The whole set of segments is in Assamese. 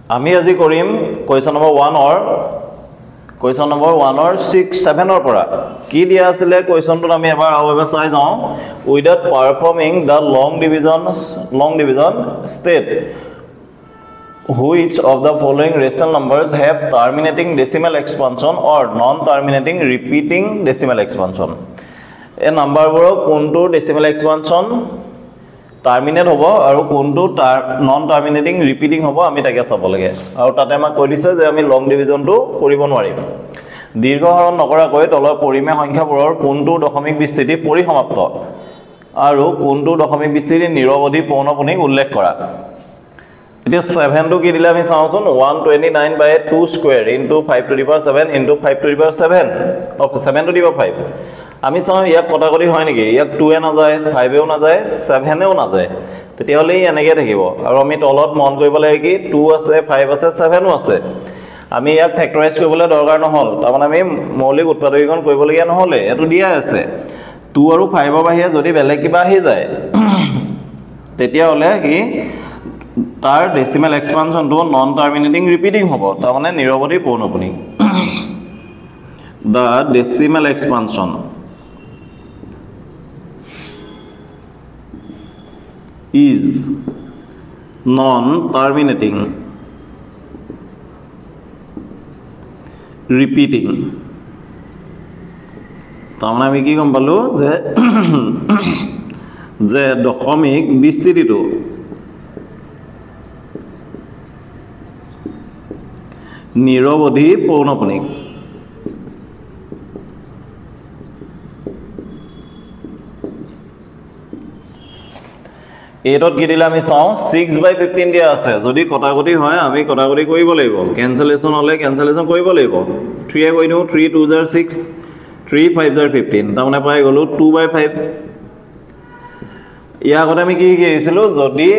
আমি আজি কৰিম কুৱেশ্যন নম্বৰ 1 অৰ কুৱেশ্যন নম্বৰ 1 অৰ 6 7 অৰ পৰা কি দিয়া আছিল কুৱেশ্যনটো আমি এবাৰ আউবে চাই যাও without performing the long division state which of the following rational numbers have terminating decimal expansion or non-terminating repeating decimal expansion এই নাম্বাৰবোৰৰ কোনটো decimal expansion terminate হ'ব আৰু কোনটো নন টাৰ্মিনেটিং ৰিপিটিং হ'ব আমি তাকে চাব লাগে আৰু তাতে আমাক কৈ দিছে যে আমি লং ডিভিজনটো কৰিব নোৱাৰিম দীৰ্ঘহৰণ নকৰাকৈ তলৰ পৰিমেয় সংখ্যাবোৰৰ কোনটো দশমিক বিস্তৃতি পৰিসমাপ্ত আৰু কোনটো দশমিক বিস্তৃতি নিৰৱধি পৌনপুনিক উল্লেখ কৰা এতিয়া 7 টো কি দিলে আমি চাওচোন 129 by 2 square into 5 to the power 7 into 5 to the power 7 of 7 to the power 5 আমি চাও ইয়াক কটাকটি হয় নেকি ইয়াক 2 এ না যায় 5 এও না যায় 7 এও না যায় তেতিয়া হলে এনেকৈ থাকিব আৰু আমি তলত মন কৰিব লাগে কি 2 আছে 5 আছে 7 ও আছে আমি ইয়াক ফ্যাক্টৰাইজ কৰিবলৈ দৰকাৰ নহল তাৰমানে আমি মৌলিক উৎপাদকীকৰণ কৰিবলগীয়া নহলে এটো দিয়া আছে 2 আৰু 5 ৰ বাহিৰে যদি বেলেগ কিবা আহি যায় তেতিয়া হলে কি তার ডেসিমেল এক্সপানশন তো নন টার্মিনেটিং রিপিটিং হবো তার মানে নিরবধি পৌনপুনিক the decimal expansion is non terminating repeating তার মানে আমি কি গম পালো যে দশমিক বিস্তৃতিটো নিৰৱধি পৌনপুনিক এডত কি দিলে আমি চাও 6 by 15 দিয়া আছে যদি কটাকটি হয় আমি কটাকটি কৰিব লাগিব ক্যান্সেলেশন হলে ক্যান্সেলেশন কৰিব লাগিব 3 এ কই দিও 3 2 * 6 3 5 * 15 তাৰমানে পাই গলো 2 by 5 ইয়া আগতে আমি কি কৰিছিলো যদি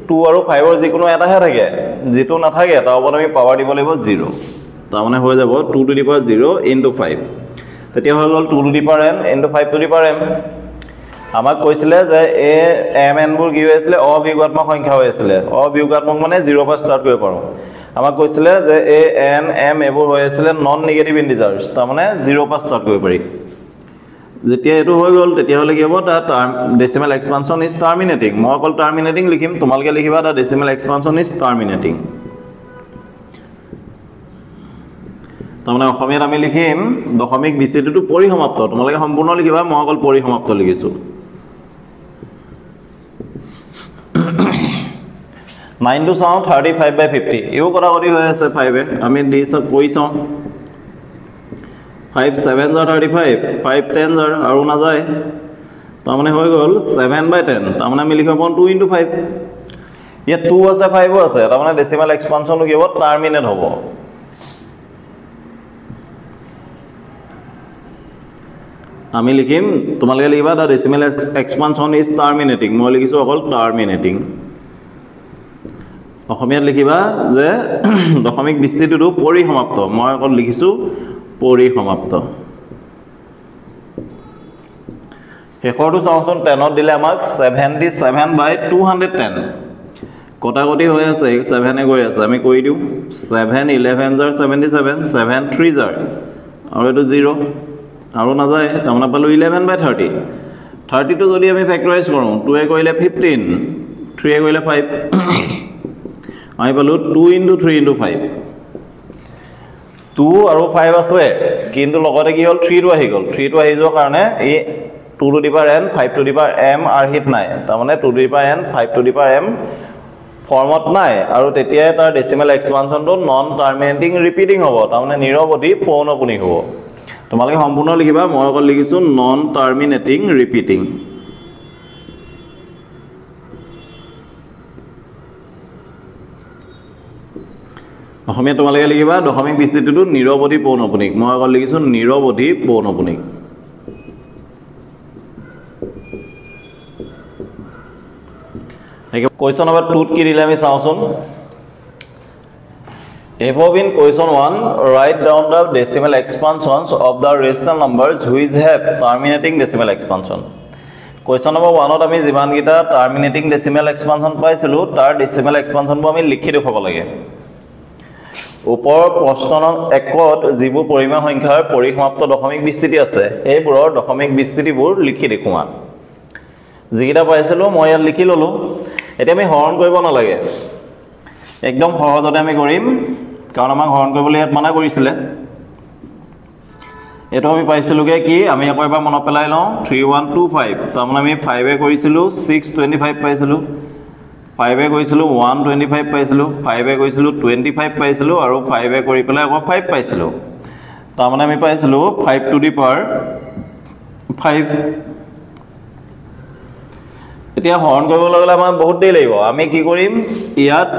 2 আৰু 5 ৰ যিকোনো এটাহে থাকে যেটো না থাকে তাৰ ওপৰত আমি পাৱাৰ দিব লাগিব 0 তাৰ মানে হৈ যাব 2 to the power 0 into 5 তেতিয়া হৈ গল 2 to the power n into 5 to the power m আমাক কৈছিলে যে এ m n বোৰ কি হৈছিল অবিয়োগাত্মক সংখ্যা হৈছিল অবিয়োগাত্মক মানে 0 পৰা ষ্টাৰ্ট কৰিব পাৰো আমাক কৈছিলে যে এ n m এবোৰ হৈছিল নন নেগেটিভ ইন্টিজাৰ্স তাৰ মানে 0 পৰা ষ্টাৰ্ট কৰিব পাৰি যেতিয়া এটো হৈ গল তেতিয়া হলে কি হ'ব তা ডেসিমেল এক্সপানশন ইজ টার্মিনেটিং মই অকল টার্মিনেটিং লিখিম তোমালকে লিখিবা তা ডেসিমেল এক্সপানশন ইজ টার্মিনেটিং তাৰমানে অসমীয়াত আমি লিখিম দশমিক বিস্তৃতিটো পৰিসমাপ্ত তোমালকে সম্পূৰ্ণ লিখিবা মই অকল পৰিসমাপ্ত লিখিছো 9 to sound 35 by 50 ইও কটাকটি হৈ আছে 5 এ আমি দিছ কৈ চাও 5 7 are 35 5 10 are আৰু না যায় তাৰ মানে হৈ গল 7 by 10 তাৰ মানে আমি লিখিব 2 into 5 ইয়া 2 আছে 5 আছে তাৰ মানে ডেসিমেল এক্সপানশন কি হ'ব টার্মিনেট হ'ব আমি লিখিম তোমালকে লিখিবা দা ডেসিমেল এক্সপানশন ইজ টার্মিনেটিং মই লিখিছো অকল টার্মিনেটিং অসমীয়াত লিখিবা যে দশমিক বিস্তৃতিটো পৰিসমাপ্ত মই অকল লিখিছো পৰিসমাপ্ত হেকৰটো চাওচোন 10 ত দিলে আমাক 77 by 210 কটাকটি হৈ আছে 7 এ গৈ আছে আমি কৈ দিও 7 11 jar 77 7 3 jar আৰু এটো 0 আৰু না যায় তাৰমানে পালো 11 by 30 30 টো যদি আমি ফ্যাক্টৰাইজ কৰো 2 এ কইলে 15 3 এ কইলে 5 আমি পালো 2 into 3 into 5 2 আৰু 5 আছে কিন্তু লগতে কি হল 3 টো আহি গল 3 টো আহি যোৱাৰ কাৰণে এই 2 to the power n 5 to the power m আর হিট নাই তাৰ মানে 2 to the power n 5 to the power m ফৰ্মত নাই আৰু তেতিয়া তাৰ ডেসিমেল এক্সপানশনটো নন টাৰ্মিনেটিং ৰিপিটিং হ'ব তাৰ মানে নিৰৱধি পৌনপুনিক হ'ব তোমালকে সম্পূৰ্ণ লিখিবা মই অকল লিখিছো নন টাৰ্মিনেটিং ৰিপিটিং অসমীয়া তোমালকে লিখিবা দশমিক বিস্তৃতিটো নিৰৱধি পৌনপুনিক মই অকল লিখিছো নিৰৱধি পৌনপুনিক question number 2 কি দিলে আমি চাওচোন above in question 1 write down the decimal expansions of the rational numbers which have terminating decimal expansion question number 1 ত আমি জিমান গিটা terminating decimal expansion পাইছিলো তাৰ decimal expansion বো আমি লিখি দেখাব লাগে ওপৰৰ প্ৰশ্ন নং 1ত যিবোৰ পৰিমাণ সংখ্যাৰ পৰিসমাপ্ত দশমিক বিস্তৃতি আছে সেইবোৰৰ দশমিক বিস্তৃতিবোৰ লিখি দেখুওৱা যিকেইটা পাইছিলোঁ মই ইয়াত লিখি ল'লোঁ এতিয়া আমি হৰণ কৰিব নালাগে একদম সহজতে আমি কৰিম কাৰণ আমাক হৰণ কৰিবলৈ ইয়াত মানা কৰিছিলে এইটো আমি পাইছিলোঁগৈ কি আমি আকৌ এবাৰ মনত পেলাই লওঁ 3125 তাৰমানে আমি 5 কৰিছিলোঁ 625 পাইছিলোঁ 5 কৰিছিলোঁ 125 পাইছিলোঁ 5 কৰিছিলোঁ 25 পাইছিলোঁ আৰু 5 কৰি পেলাই আকৌ 5 পাইছিলোঁ তাৰমানে আমি পাইছিলোঁ 5 to the power 5 এতিয়া হৰণ কৰিবলৈ গ'লে আমাৰ বহুত দেৰি লাগিব আমি কি কৰিম ইয়াত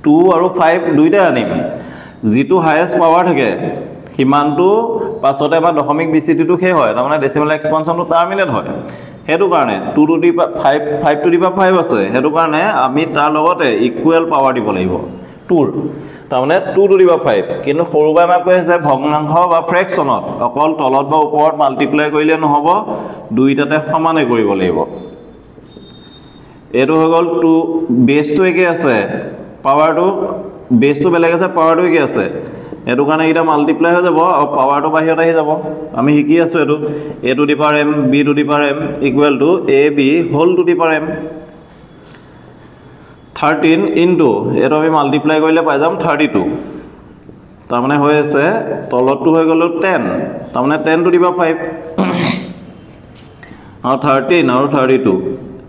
2 আৰু 5 দুইটা আনিম যিটো হাইয়েষ্ট পাৱাৰ থাকে সিমানটো পাছতে আমাৰ দশমিক বিস্তৃতিটো সেই হয় তাৰমানে ডেচিমেল এক্সপানশ্যনটো টাৰ্মিনেট হয় সেইটো কাৰণে 2 to the 5 to the 5 আছে সেইটো কাৰণে আমি তাৰ লগতে ইকুৱেল পাৱাৰ দিব লাগিব 2 তাৰমানে 2 to the 5 কিন্তু সৰুবাই আমাক কৈ আছে ভগ্নাংশ বা ফ্ৰেকশ্যনত অকল তলত বা ওপৰত মাল্টিপ্লাই কৰিলে নহ'ব দুইটাতে সমানে কৰিব লাগিব এইটো হৈ গ'ল 2 বেছটো একে আছে পাৱাৰটো বেছটো বেলেগ আছে পাৱাৰটো একে আছে এইটো কাৰণে এটা মাল্টিপ্লাই হৈ যাব আৰু পাৱাৰটো বাহিৰত আহি যাব আমি শিকি আছো এইটো a to the power m b to the power m equal to ab whole to the power m 13 into এইটো আমি মাল্টিপ্লাই কৰিলে পাই যাম 32 তাৰমানে হৈ আছে তলতটো হৈ গ'ল 10 তাৰমানে 10 to the power 5 আৰু 13 আৰু 32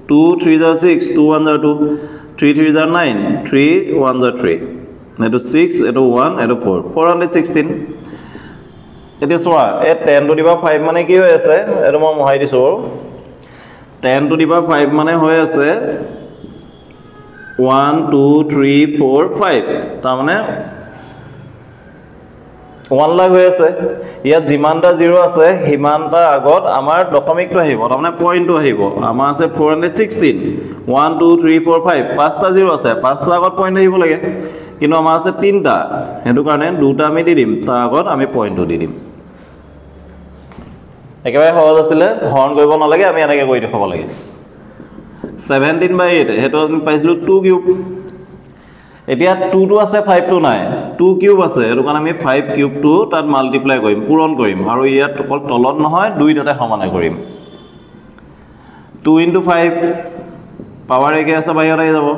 2 3 are 6 2 1 are 2 3 3 are 9 3 1 are 3 এটো 6 এটো 1 এটো 4 416 এটো সোয়া এ 10 to the power 5 মানে কি হৈ আছে এটো মই মহাই দিছো 10 to the power 5 মানে হৈ আছে 1 2 3 4 5 তাৰ মানে 1 লাখ হৈ আছে ইয়াত যিমানটা 0 আছে হিমানটা আগত আমাৰ দশমিকটো আহিব তাৰমানে পইণ্টটো আহিব আমাৰ আছে 416 1 2 3 4 5 পাঁচটা 0 আছে পাঁচটা আগত পইণ্ট আহিব লাগে কিন্তু আমাৰ আছে তিনটা হেতু কাৰণে দুটা আমি দি দিম তাৰ আগত আমি পইণ্টটো দি দিম একেবাৰে সহজ আছিল হৰণ কৰিব নালাগে আমি এনেকৈ কৰি দেখাব লাগে 17/8 হেতু আমি পাইছিলো 2 কিউব এতিয়া 2 টো আছে 5 টো নাই 2 কিউব আছে হেতু কাৰণে আমি 5 কিউব টো তাত মাল্টিপ্লাই কৰিম পূৰণ কৰিম আৰু ইয়াত অকল তলত নহয় দুইটাতে সমানে কৰিম 2 * 5 পাৱাৰ একে আছে বাহিৰত আহি যাব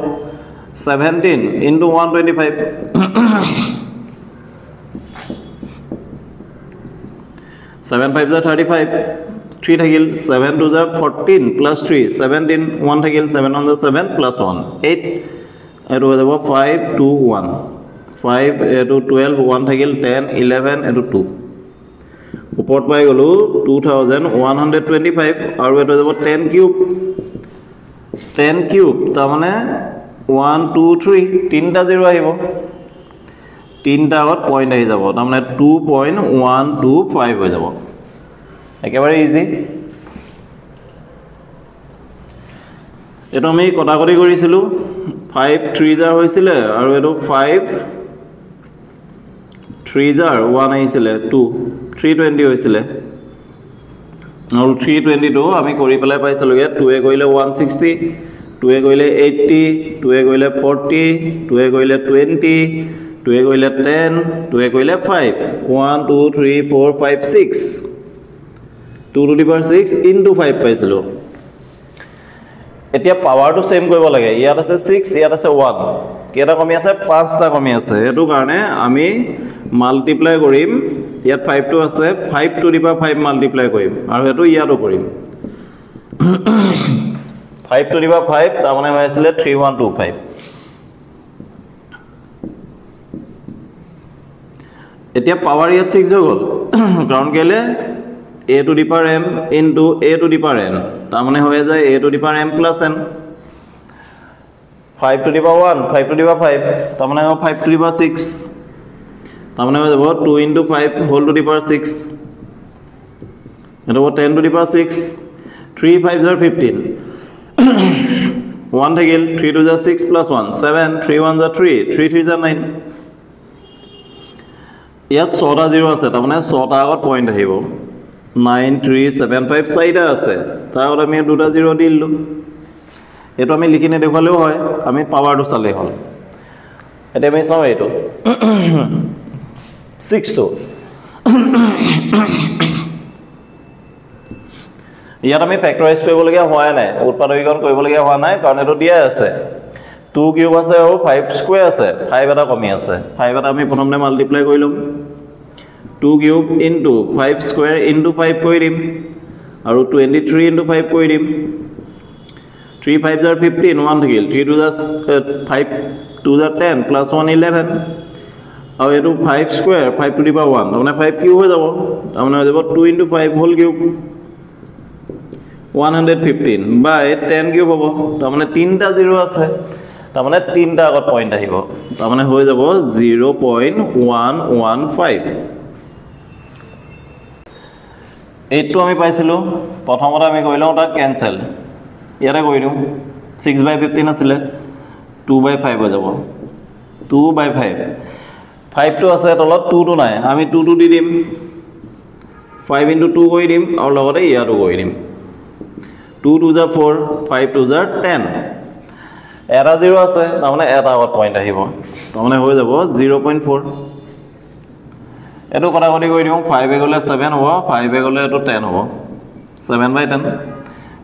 17 into 125 7 5 are 35 3 থাকিল 7 2 are 14 plus 3 17 1 থাকিল 7 1 are 7 plus 1 8 এটো হৈ যাব 5 2 1 5 এটো 12 1 থাকিল 10 11 এটো 2 ওপৰত পাই গলো 2125 আৰু এটো হৈ যাব 10 কিউব তাৰ মানে 1 2 3 তিনটা 0 আহিব তিনটা আগত পইণ্ট আহি যাব তাৰ মানে 2.125 হৈ যাব একেবাৰে ইজি এটো আমি কটাকটি কৰিছিলো 5 3 জাৰ হৈছিল আৰু এটো 5 3 জাৰ 1 আহিছিল 2 320 হৈছিল আৰু 322 আমি কৰি পেলাই পাইছিলোগে 2 এ কৰিলে 160 2 এ কৰিলে 80 2 এ কৰিলে 40 2 এ কৰিলে 20 2 এ কৰিলে 10 2 এ কৰিলে 5 1 2 3 4 5 6 2 to the power 6 into 5 পাইছিলো এতিয়া পাৱাৰটো সেম কৰিব লাগে ইয়াত আছে 6 ইয়াত আছে 1 কেটা কমি আছে 5টা কমি আছে এটো কাৰণে আমি মাল্টিপ্লাই কৰিম ইয়াত 5 টো আছে 5 to the power 5 মাল্টিপ্লাই কৰিম আৰু এটো ইয়াতো কৰিম 5 to the power 5 তাৰ মানে হৈছিল 3125 এতিয়া পাৱাৰ ইয়াত 6 হৈ গল কাৰণ কেলে a to the power m into a to the power n তাৰ মানে হৈ যায় a to the power m plus n 5 to the power 1 5 to the power 5 তাৰ মানে 5 to the power 6 তাৰ মানে হৈ যাব 2 into 5 whole to the power 6 এটা 10 to the power 6 3 5 are 15 1 থাকিল 3 2 are 6 plus 1 7 3 1 are 3 3 3 are 9 ইয়াত 6টা 0 আছে তাৰ মানে 6টা আগত পইণ্ট আহিব 9 3 7 5 চাইটা আছে তাহলে আমি দুটা 0 দিললো এটো আমি লিখি নে দেখালেও হয় আমি পাৱাৰটো চালে হল এটা আমি চাও এটো 6 2 ইয়াত আমি ফ্যাক্টৰাইজ কৰিবলগীয়া হোৱা নাই উৎপাদকীকৰণ কৰিবলগীয়া হোৱা নাই কাৰণ এটো দিয়া আছে 2 কিউব আছে আৰু 5 স্কয়াৰ আছে 5 এটা কমি আছে 5 এটা আমি প্ৰথমতে মাল্টিপ্লাই কৰি লম 2 কিউব ইনটু 5 স্কয়াৰ ইনটু 5 কৰি দিম আৰু 23 ইনটু 5 কৰি দিম 3 5 are 15 1 থাকিল 3 2 5 2 are 10 plus 1 11 আৰু এটো 5 স্কয়াৰ 5 to the power 1 মানে 5 কিউব হৈ যাব মানে হৈ যাব 2 into 5 whole cube 115 by 10 cube হ'ব মানে 3টা 0 আছে মানে 3টা আগত পইণ্ট আহিব মানে হৈ যাব 0.115 এইটো আমি পাইছিলো প্ৰথমতে আমি কৰিলো তা ক্যান্সেল ইয়াৰে কৰি দিও 6/15 আছিল 2/5 হৈ যাব 2/5 5 টো আছে তলত 2 টো নাই আমি 2 টো দি দিম 5 into 2 কৰি দিম আৰু লগতে ইয়াটো কৰি দিম 2 2 are 4 5 2 are 10 এটা 0 আছে মানে এটা আগত পইণ্ট আহিব মানে হৈ যাব 0.4 এটো কটাকটি কৰি দিও 5 এ গলে 7 হ'ব 5 এ গলে এটো 10 হ'ব 7/10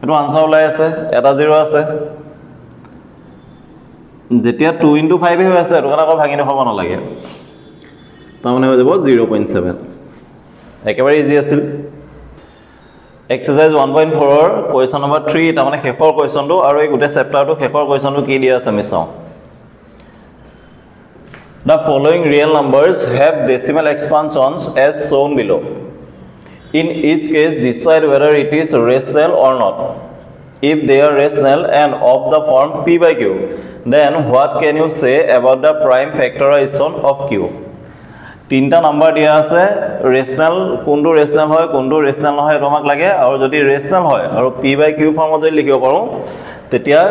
এটো আনসার ওলাই আছে এটা 0 আছে যেতিয়া 2 into 5 হৈ আছে এটো কথা ভাঙি নখব না লাগে তাহলে হৈ যাব 0.7 একেবাৰে ইজি আছিল exercise 1.4 or question number 3 তামানে শেষৰ কোৱেশ্চনটো আৰু এই গুটে চেপ্টাৰটো শেষৰ কোৱেশ্চনটো কি দিয়া আছে আমি চাও The following real numbers have decimal expansions as shown below. In each case, decide whether it is rational or not. If they are rational and of the form p by q, then what can you say about the prime factorization of q? তিনটা নাম্বার দিয়া আছে রেশনাল কোনটো রেশনাল হয় কোনটো রেশনাল নহয় তোমাক লাগে আৰু যদি ৰেশনাল হয় আৰু p by q ফৰ্মত যদি লিখিব পাৰো তেতিয়া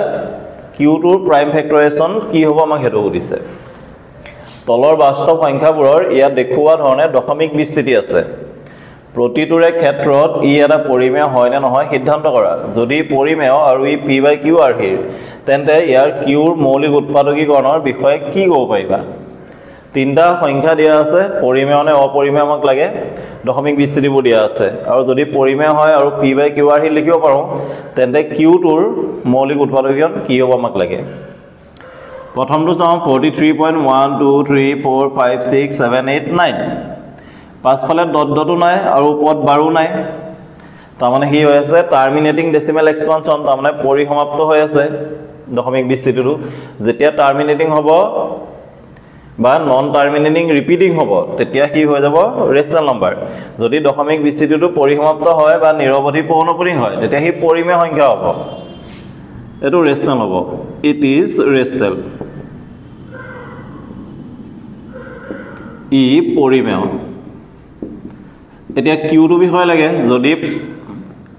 q টোৰ প্ৰাইম ফ্যাক্টৰাইজেশন কি হ'ব আমাক হেতু দিছে তলৰ বাস্তৱ সংখ্যাবোৰৰ ইয়া দেখুওৱা ধৰণে দশমিক বিস্তৃতি আছে প্ৰতিটোৰে ক্ষেত্ৰত ই এটা পৰিমেয় হয় নে নহয় সিদ্ধান্ত কৰা যদি পৰিমেয় আৰু ই p by q আৰহিৰ তেন্তে ইয়াৰ q ৰ মৌলিক উৎপাদকীকৰণৰ বিষয়ে কি ক'ব পাৰিবা তিনটা সংখ্যা দিয়া আছে পৰিমেয় নে অপৰিমেয় আমাক লাগে দশমিক বিস্তৃতিবোৰ দিয়া আছে আৰু যদি পৰিমেয় হয় আৰু p by q আৰহি লিখিব পাৰো তেন্তে q টোৰ মৌলিক উৎপাদকীকৰণ কি হ'ব আমাক লাগে প্ৰথমটো চাও 43.123456789 পাঁচফালে ডট ডটও নাই আৰু ওপৰত বাৰো নাই তাৰমানে কি হৈ আছে টাৰ্মিনেটিং ডেসিমেল এক্সপানশন তাৰমানে পৰিসমাপ্ত হৈ আছে দশমিক বিস্তৃতিটো যেতিয়া টাৰ্মিনেটিং হ'ব বা নন টাৰ্মিনেটিং ৰিপিটিং হ'ব তেতিয়া কি হৈ যাব ৰেশনাল নাম্বাৰ যদি দশমিক বিস্তৃতিটো পৰিসমাপ্ত হয় বা নিৰৱধি পৌনঃপুনিক হয় তেতিয়া হি পৰিমেয় সংখ্যা হ'ব এটো ৰেশনাল হ'ব ইট ইজ ৰেশনাল ই পৰিমেয় এতিয়া q টো বিষয় লাগে যদি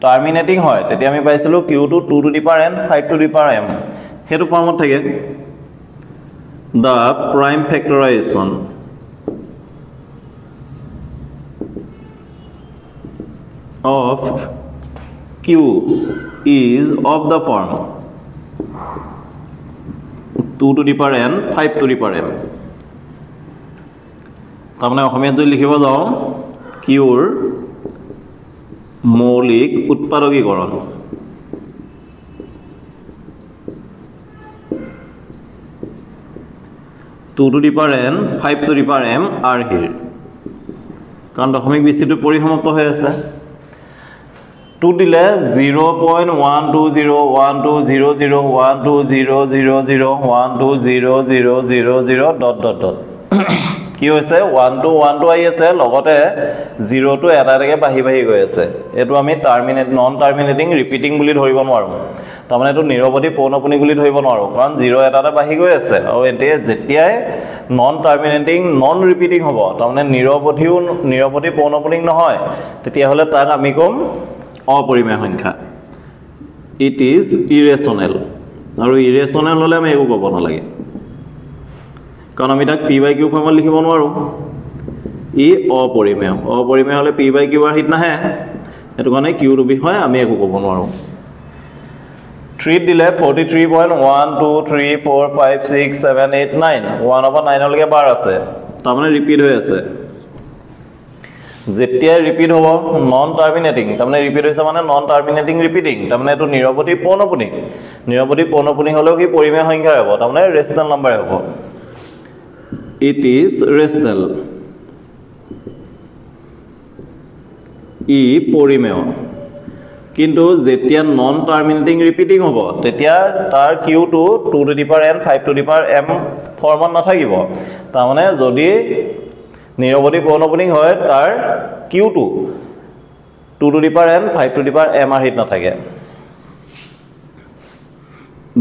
টাৰ্মিনেটিং হয় তেতিয়া আমি পাইছিলো q টো 2 to the power n 5 to the power m হেতু ফৰ্মত থাকে the prime factorization of q is of the form 2 to the power n 5 to the power m তাৰমানে অসমীয়াত যদি লিখিব যাও কিউৰ মৌলিক উৎপাদকীকৰণ 2 to the power n 5 to the power m are here কাৰণ দশমিক বিস্তৃতি পৰিসমাপ্ত হৈ আছে 2 দিলে 0.120120012000120000 dot dot dot কি হৈছে 1 to 1 to আই আছে লগতে 0 to এটা এটাকে বাহি বাহি গৈ আছে এটো আমি টাৰ্মিনেট নন টাৰ্মিনেটিং ৰিপিটিং বুলি ধৰিব নোৱাৰো তাৰমানে এটো নিৰৱধি পৌনঃপুনিক বুলি ধৰিব নোৱাৰো কাৰণ 0 এটা এটা বাহি গৈ আছে আৰু এতে যেতিয়াই নন টাৰ্মিনেটিং নন ৰিপিটিং হ'ব তাৰমানে নিৰৱধি পৌনঃপুনিক নহয় তেতিয়া হলে তাক আমি কম অপৰিমেয় সংখ্যা ইট ইজ ইৰেশনাল আৰু ইৰেশনাল হলে আমি একো ক'ব নালাগে কাৰণ আমি তাক p by q ফৰ্মত লিখিব নোৱাৰো ই অপৰিমেয় হলে p by q আৰহিত নাহে এটো কাৰণে q ৰ বিষয় আমি একো ক'ব নোৱাৰো 3 3 দিলে 43.1 2 3 4 5 6 7 8 9 1 পৰা 9 লৈকে বাৰ আছে তাৰমানে ৰিপিট হৈ আছে যেতিয়া ৰিপিট হ'ব নন টাৰ্মিনেটিং তাৰমানে ৰিপিট হৈছে মানে নন টাৰ্মিনেটিং ৰিপিটিং তাৰমানে এটো নিৰৱধি পৌনপুনিক হলেও কি পৰিমেয় সংখ্যা হ'ব তাৰমানে ৰেশনাল নাম্বাৰ হ'ব it is rational ই পৰিমেয় কিন্তু যেতিয়া নন টাৰ্মিনেটিং ৰিপিটিং হ'ব তেতিয়া তাৰ q টো 2 to the power n 5 to the power m ফৰ্মত নাথাকিব তাৰমানে যদি নিৰৱধি পৌনপুনিক হয় তাৰ q টো 2 to the power n 5 to the power m আর হিত নাথাকে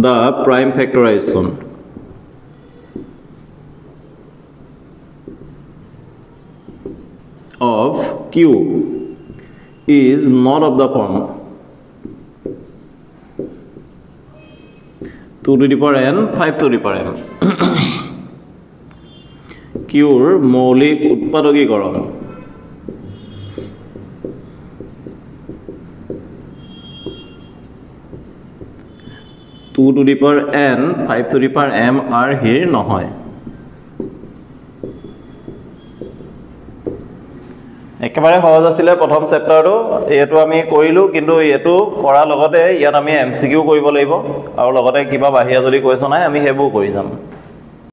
the prime factorization of q is not of the form 2 to the power n 5 to the power m qৰ মৌলিক উৎপাদকীকৰণ 2 to the power n 5 to the power m আর হিৰ নহয় একেবাৰে সহজ আছিল প্ৰথম চেপ্টাৰটো এটো আমি কৰিলো কিন্তু এটো কৰা লগতে ইয়াত আমি এমসিকিউ কৰিব লাগিব আৰু লগতে কিবা বাহিৰা যদি কোৱেশ্চন আহে আমি হেবু কৰি যাম